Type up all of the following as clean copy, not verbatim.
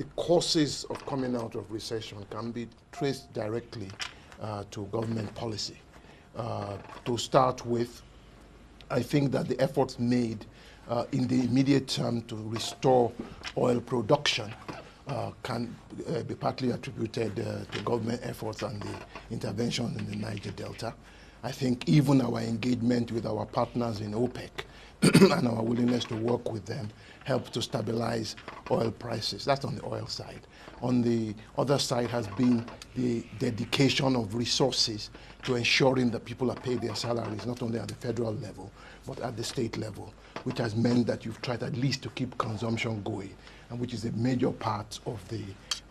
the causes of coming out of recession can be traced directly to government policy. To start with, I think that the efforts made in the immediate term to restore oil production can be partly attributed to government efforts and the intervention in the Niger Delta. I think even our engagement with our partners in OPEC and our willingness to work with them helped to stabilize oil prices. That's on the oil side. On the other side has been the dedication of resources to ensuring that people are paid their salaries, not only at the federal level, but at the state level, which has meant that you've tried at least to keep consumption going, and which is a major part of the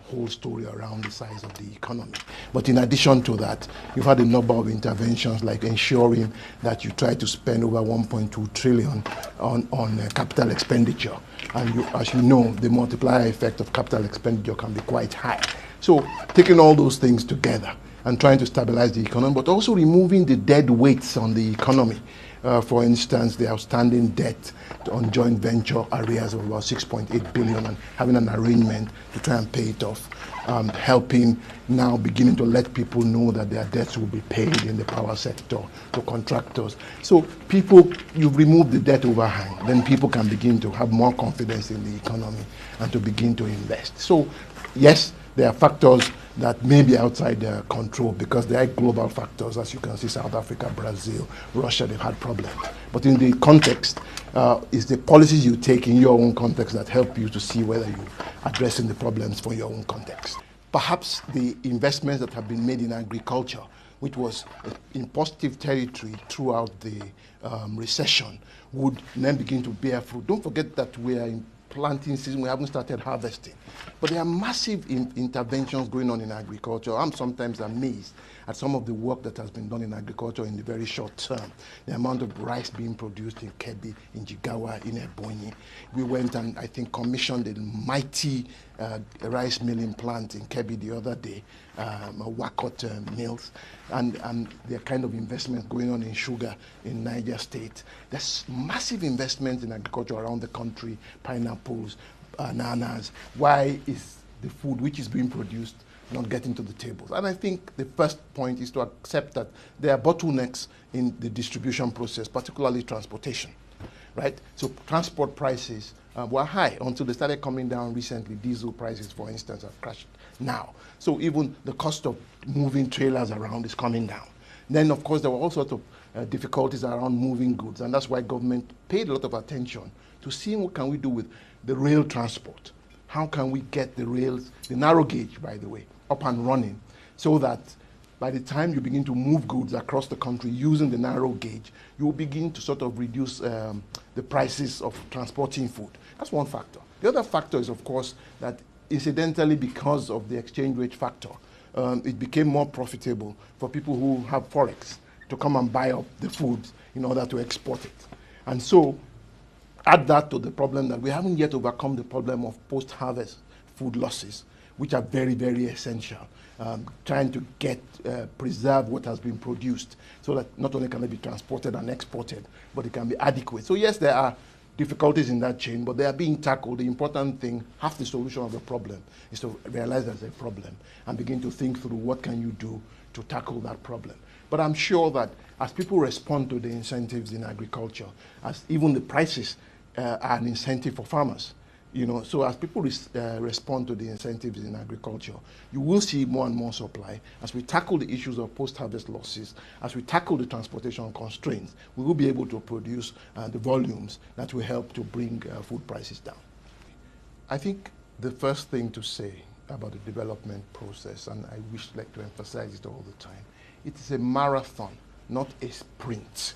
whole story around the size of the economy. But in addition to that, you've had a number of interventions like ensuring that you try to spend over 1.2 trillion on capital expenditure. And as you know, the multiplier effect of capital expenditure can be quite high. So taking all those things together and trying to stabilize the economy, but also removing the dead weights on the economy. For instance, the outstanding debt on joint venture areas of about 6.8 billion and having an arrangement to try and pay it off, helping now beginning to let people know that their debts will be paid in the power sector to contractors. So people, you've removed the debt overhang, then people can begin to have more confidence in the economy and to begin to invest. So yes, there are factors that may be outside their control because they are global factors. As you can see, South Africa, Brazil, Russia, they've had problems. But in the context, it's the policies you take in your own context that help you to see whether you're addressing the problems for your own context. Perhaps the investments that have been made in agriculture, which was in positive territory throughout the recession, would then begin to bear fruit. Don't forget that we are in planting season, we haven't started harvesting. But there are massive interventions going on in agriculture. I'm sometimes amazed at some of the work that has been done in agriculture in the very short term. The amount of rice being produced in Kebbi, in Jigawa, in Ebonyi. We went and I think commissioned a mighty rice milling plant in Kebbi the other day, Wakot mills, and there are kind of investments going on in sugar in Niger State. There's massive investments in agriculture around the country, pineapples, bananas. Why is the food which is being produced not getting to the tables? And I think the first point is to accept that there are bottlenecks in the distribution process, particularly transportation, right? So transport prices were high until they started coming down recently. Diesel prices, for instance, have crashed now. So even the cost of moving trailers around is coming down. Then, of course, there were all sorts of difficulties around moving goods, and that's why government paid a lot of attention to seeing what can we do with the rail transport. How can we get the rails, the narrow gauge, by the way, up and running so that by the time you begin to move goods across the country using the narrow gauge, you will begin to sort of reduce the prices of transporting food. That's one factor. The other factor is, of course, that incidentally, because of the exchange rate factor, it became more profitable for people who have forex to come and buy up the food in order to export it. And so add that to the problem that we haven't yet overcome the problem of post-harvest food losses, which are very, very essential. Trying to preserve what has been produced so that not only can it be transported and exported, but it can be adequate. So yes, there are difficulties in that chain, but they are being tackled. The important thing, half the solution of the problem is to realize there's a problem and begin to think through what can you do to tackle that problem. But I'm sure that as people respond to the incentives in agriculture, as even the prices are an incentive for farmers, so as people respond to the incentives in agriculture, you will see more and more supply. As we tackle the issues of post-harvest losses, as we tackle the transportation constraints, we will be able to produce the volumes that will help to bring food prices down. I think the first thing to say about the development process, and I wish like to emphasize it all the time, it is a marathon, not a sprint.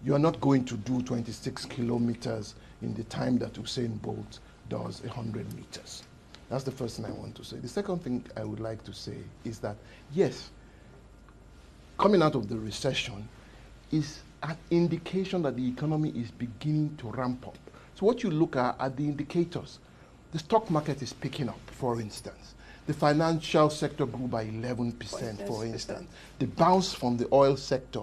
You are not going to do 26 kilometers in the time that Usain Bolt does 100 meters. That's the first thing I want to say. The second thing I would like to say is that, yes, coming out of the recession is an indication that the economy is beginning to ramp up. So what you look at are the indicators. The stock market is picking up, for instance. The financial sector grew by 11%, for instance. The bounce from the oil sector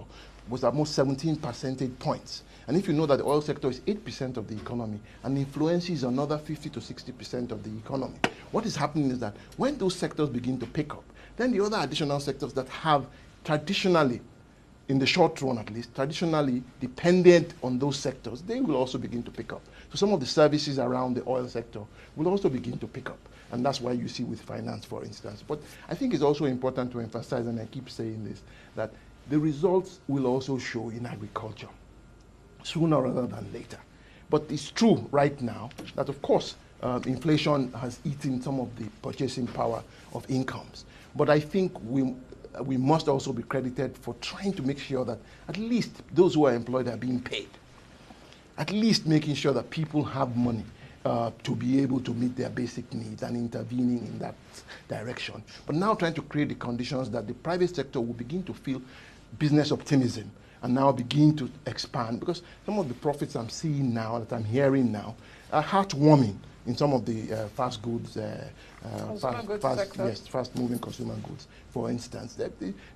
was almost 17 percentage points. And if you know that the oil sector is 8% of the economy and influences another 50 to 60% of the economy, what is happening is that when those sectors begin to pick up, then the other additional sectors that have traditionally, in the short run at least, traditionally dependent on those sectors, they will also begin to pick up. So some of the services around the oil sector will also begin to pick up. And that's why you see with finance, for instance. But I think it's also important to emphasize, and I keep saying this, that the results will also show in agriculture, sooner rather than later. But it's true right now that, of course, inflation has eaten some of the purchasing power of incomes. But I think we must also be credited for trying to make sure that at least those who are employed are being paid. At least making sure that people have money to be able to meet their basic needs and intervening in that direction. But now trying to create the conditions that the private sector will begin to feel business optimism and now begin to expand, because some of the profits I'm seeing now, that I'm hearing now, are heartwarming in some of the fast goods, fast-moving consumer goods, for instance.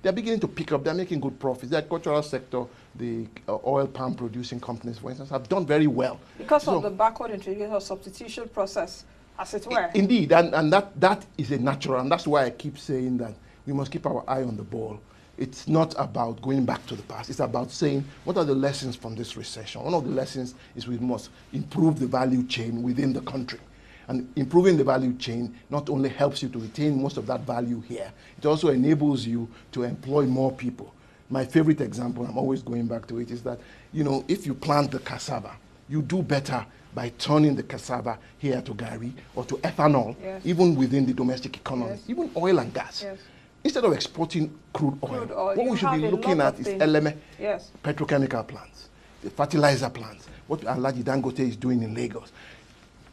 They're beginning to pick up. They're making good profits. The agricultural sector, the oil palm producing companies, for instance, have done very well. Because of the backward integration or substitution process, as it were. Indeed, and that is a natural, and that's why I keep saying that we must keep our eye on the ball. It's not about going back to the past. It's about saying, what are the lessons from this recession? One of the lessons is we must improve the value chain within the country. And improving the value chain not only helps you to retain most of that value here, it also enables you to employ more people. My favorite example, I'm always going back to it, is that, you know, if you plant the cassava, you do better by turning the cassava here to Gary or to ethanol, yes, even within the domestic economy, yes, even oil and gas. Yes. Instead of exporting crude oil, what we should be looking at is LME, yes, petrochemical plants, the fertilizer plants, what Alhaji Dangote is doing in Lagos.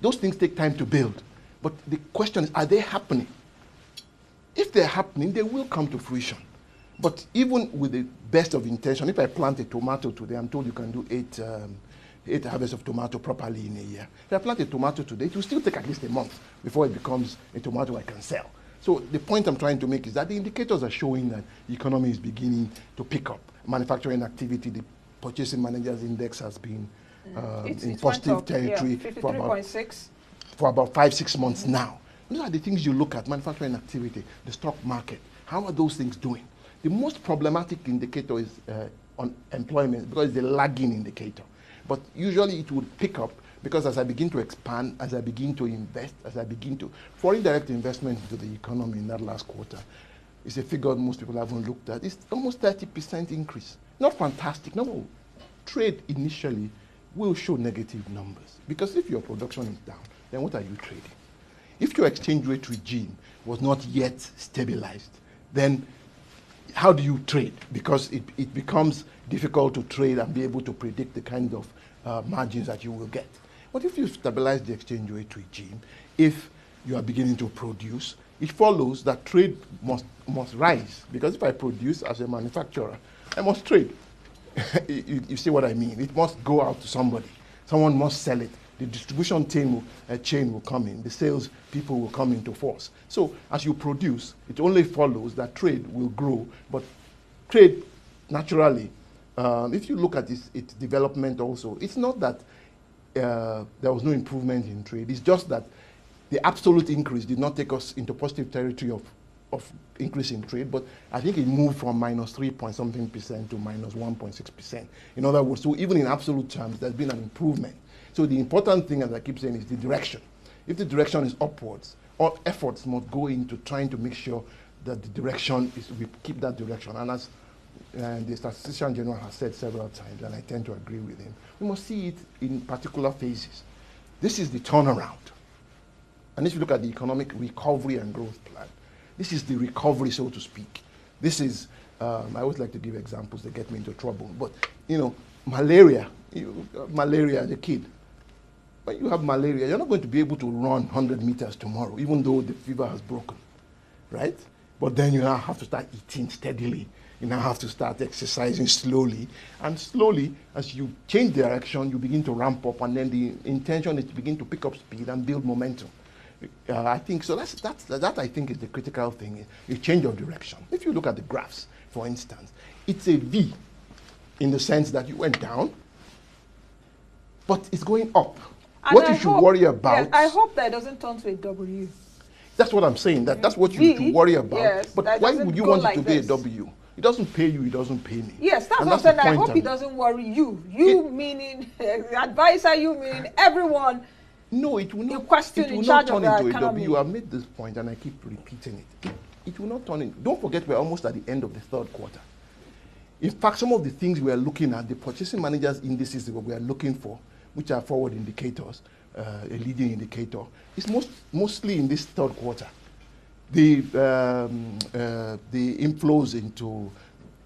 Those things take time to build. But the question is, are they happening? If they're happening, they will come to fruition. But even with the best of intention, if I plant a tomato today, I'm told you can do eight harvests of tomato properly in a year. If I plant a tomato today, it will still take at least a month before it becomes a tomato I can sell. So the point I'm trying to make is that the indicators are showing that the economy is beginning to pick up. Manufacturing activity, the purchasing managers index has been in positive territory for about 5-6 months now. Those are the things you look at: manufacturing activity, the stock market. How are those things doing? The most problematic indicator is on employment, because it's a lagging indicator. But usually it would pick up, because as I begin to expand, as I begin to invest, as I begin to foreign direct investment into the economy in that last quarter, it's a figure most people haven't looked at. It's almost 30% increase. Not fantastic. No, trade initially will show negative numbers, because if your production is down, then what are you trading? If your exchange rate regime was not yet stabilized, then how do you trade? Because it becomes difficult to trade and be able to predict the kind of margins that you will get. But if you stabilize the exchange rate regime, if you are beginning to produce, it follows that trade must rise. Because if I produce as a manufacturer, I must trade. You see what I mean? It must go out to somebody. Someone must sell it. The distribution chain will come in. The sales people will come into force. So as you produce, it only follows that trade will grow. But trade, naturally, if you look at its development also, it's not that there was no improvement in trade. It's just that the absolute increase did not take us into positive territory of increase in trade, but I think it moved from -3-point-something% to -1.6%. In other words, so even in absolute terms, there's been an improvement. So the important thing, as I keep saying, is the direction. If the direction is upwards, all efforts must go into trying to make sure that the direction is, we keep that direction. And as the Statistician General has said several times, and I tend to agree with him, we must see it in particular phases. This is the turnaround. And if you look at the economic recovery and growth plan, this is the recovery, so to speak. This is, I always like to give examples that get me into trouble, but, you know, malaria, malaria as a kid. When you have malaria, you're not going to be able to run 100 meters tomorrow, even though the fever has broken, right? But then you now have to start eating steadily. You now have to start exercising slowly. And slowly, as you change direction, you begin to ramp up, and then the intention is to begin to pick up speed and build momentum. I think so. That I think is the critical thing, a change of direction. If you look at the graphs, for instance, it's a V in the sense that you went down, but it's going up. And what you should worry about... Yes, I hope that it doesn't turn to a W. That's what I'm saying. That's what you should worry about. Yes, but why would you want it to be a this. W? It doesn't pay you, it doesn't pay me. Yes, that's and what I'm saying. I point hope it doesn't worry you. You meaning advisor, you meaning everyone. No, it will not. It will not turn into a W. I've made this point and I keep repeating it. It will not turn in. Don't forget, we're almost at the end of the third quarter. In fact, some of the things we are looking at, the purchasing managers indices that we are looking for, which are forward indicators, a leading indicator, is mostly in this third quarter. The inflows into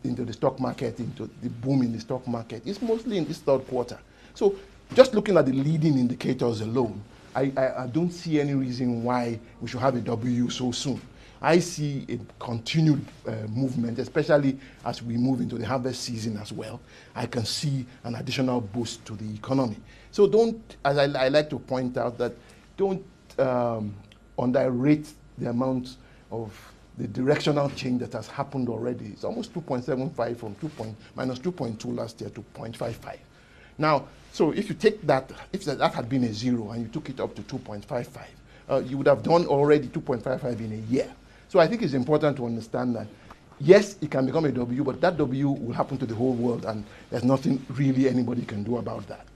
the stock market, into the boom in the stock market, is mostly in this third quarter. So just looking at the leading indicators alone, I don't see any reason why we should have a W so soon. I see a continued movement, especially as we move into the harvest season as well. I can see an additional boost to the economy. So don't, as I like to point out, that don't underrate the amount of the directional change that has happened already. It's almost 2.75 from minus 2.2 last year to 0.55. Now, so if you take that, if that had been a zero and you took it up to 2.55, you would have done already 2.55 in a year. So I think it's important to understand that, yes, it can become a W, but that W will happen to the whole world, and there's nothing really anybody can do about that.